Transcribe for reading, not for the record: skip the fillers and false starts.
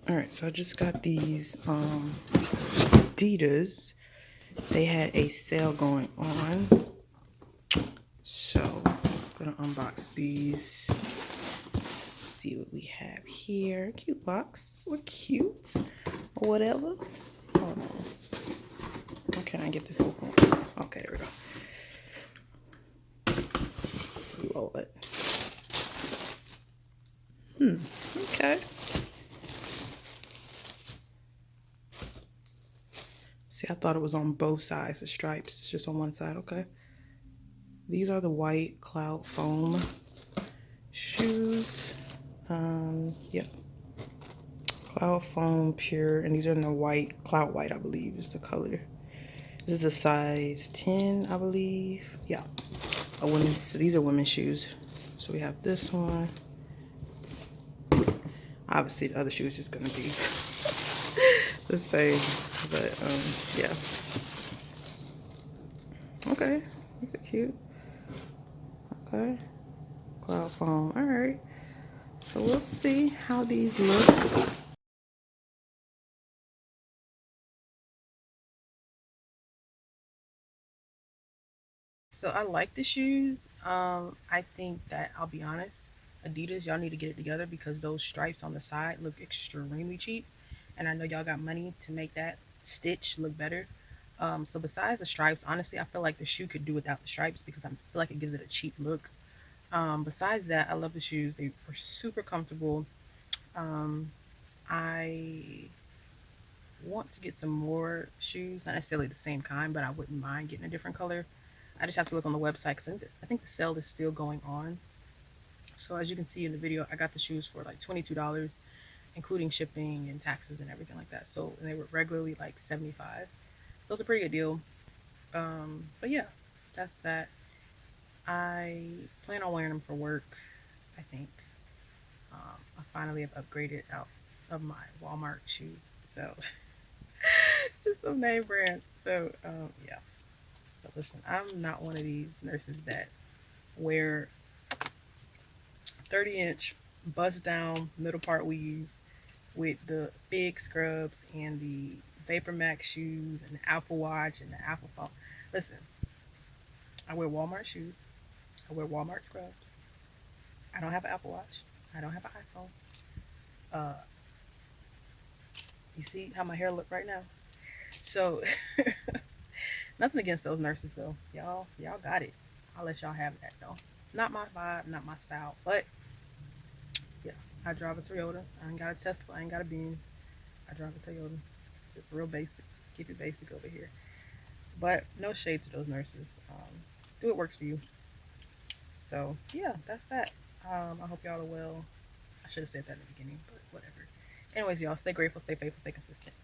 Alright, so I just got these Adidas. They had a sale going on. So I'm gonna unbox these. See what we have here. Cute box. So cute. Or whatever. Hold on. How can I get this open? Okay, there we go. Lord. Okay. See, I thought it was on both sides, the stripes. It's just on one side, okay. These are the white Cloudfoam shoes. Yeah. Cloudfoam pure, and these are in the white, cloud white, I believe is the color. This is a size 10, I believe. Yeah. A women's, so these are women's shoes. So we have this one. Obviously the other shoe is just gonna be the same, but yeah. Okay, these are cute. Okay, Cloudfoam. All right, so we'll see how these look. So I like the shoes. I think that, I'll be honest, Adidas, y'all need to get it together because those stripes on the side look extremely cheap, and I know y'all got money to make that stitch look better. So besides the stripes, honestly, I feel like the shoe could do without the stripes because I feel like it gives it a cheap look. Besides that, I love the shoes. They were super comfortable. Um, I want to get some more shoes, not necessarily the same kind, but I wouldn't mind getting a different color. I just have to look on the website because I think the sale is still going on. So as you can see in the video, I got the shoes for like $22, including shipping and taxes and everything like that. So and they were regularly like 75. So it's a pretty good deal. But yeah, that's that. I plan on wearing them for work, I think. I finally have upgraded out of my Walmart shoes. So to some name brands. So yeah. But listen, I'm not one of these nurses that wear 30-inch bust down middle part weaves with the big scrubs and the Vapor Max shoes and the Apple Watch and the Apple phone. Listen, I wear Walmart shoes. I wear Walmart scrubs. I don't have an Apple Watch. I don't have an iPhone. Uh, you see how my hair look right now? So nothing against those nurses though. Y'all got it. I'll let y'all have that though. Not my vibe, not my style. But yeah, I drive a Toyota. I ain't got a Tesla. I ain't got a Benz. I drive a Toyota. Just real basic. Keep it basic over here. But no shade to those nurses. Do what works for you. So yeah, that's that. I hope y'all are well. I should have said that in the beginning, but whatever. Anyways, y'all stay grateful, stay faithful, stay consistent.